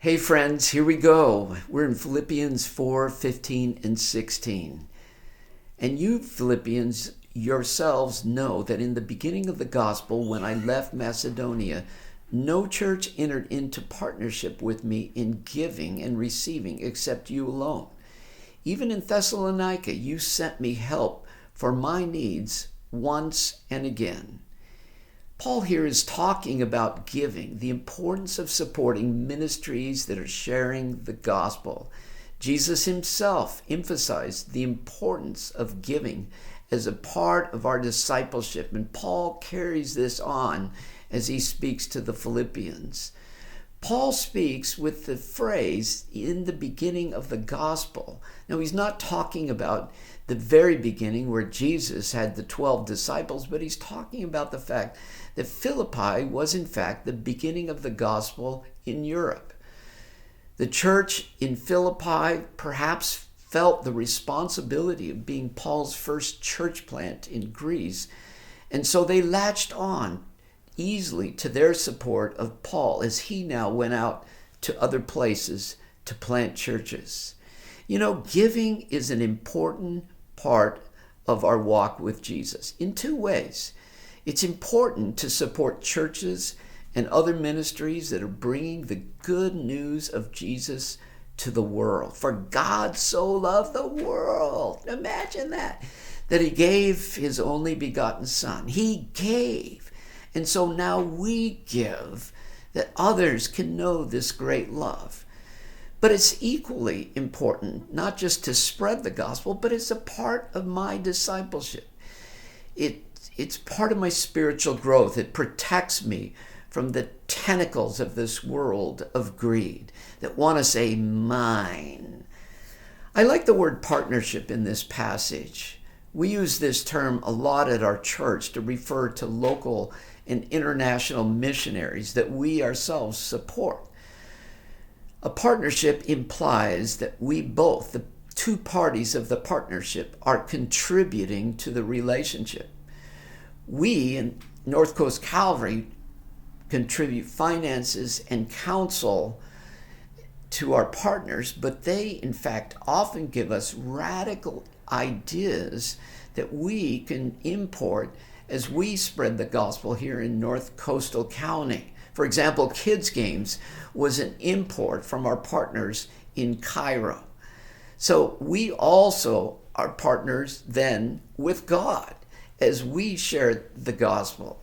Hey friends, here we go. We're in Philippians 4:15 and 16. And you Philippians yourselves know that in the beginning of the gospel, when I left Macedonia, no church entered into partnership with me in giving and receiving except you alone. Even in Thessalonica, you sent me help for my needs once and again. Paul here is talking about giving, the importance of supporting ministries that are sharing the gospel. Jesus himself emphasized the importance of giving as a part of our discipleship, and Paul carries this on as he speaks to the Philippians. Paul speaks with the phrase, in the beginning of the gospel. Now, he's not talking about the very beginning where Jesus had the 12 disciples, but he's talking about the fact that Philippi was in fact the beginning of the gospel in Europe. The church in Philippi perhaps felt the responsibility of being Paul's first church plant in Greece, and so they latched on easily to their support of Paul as he now went out to other places to plant churches. You know, giving is an important part of our walk with Jesus in two ways. It's important to support churches and other ministries that are bringing the good news of Jesus to the world. For God so loved the world. Imagine that he gave his only begotten Son. He gave. And so now we give that others can know this great love. But it's equally important not just to spread the gospel, but it's a part of my discipleship. It's part of my spiritual growth. It protects me from the tentacles of this world of greed that want to say mine. I like the word partnership in this passage. We use this term a lot at our church to refer to local and international missionaries that we ourselves support. A partnership implies that we both, the two parties of the partnership, are contributing to the relationship. We in North Coast Calvary contribute finances and counsel to our partners, but they in fact often give us radical ideas that we can import as we spread the gospel here in North Coastal County. For example, kids games was an import from our partners in Cairo. So we also are partners then with God as we share the gospel.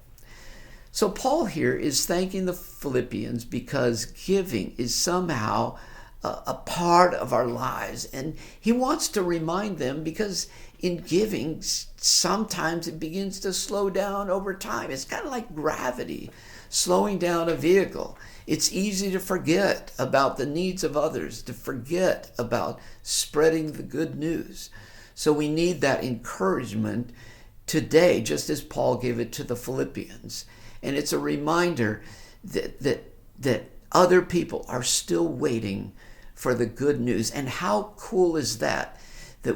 So Paul here is thanking the Philippians because giving is somehow a part of our lives. And he wants to remind them because in giving, sometimes it begins to slow down over time. It's kind of like gravity slowing down a vehicle. It's easy to forget about the needs of others, to forget about spreading the good news. So we need that encouragement today, just as Paul gave it to the Philippians. And it's a reminder that other people are still waiting for the good news. And how cool is that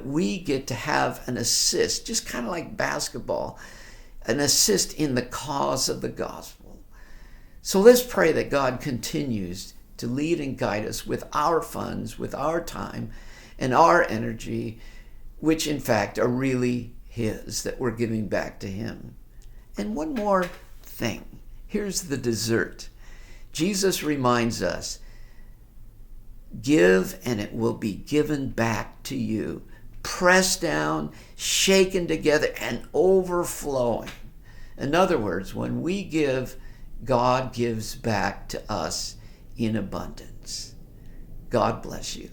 we get to have an assist, just kind of like basketball, an assist in the cause of the gospel. So let's pray that God continues to lead and guide us with our funds, with our time, and our energy, which in fact are really his, that we're giving back to him. And one more thing. Here's the dessert. Jesus reminds us, give and it will be given back to you. Pressed down, shaken together, and overflowing. In other words, when we give, God gives back to us in abundance. God bless you.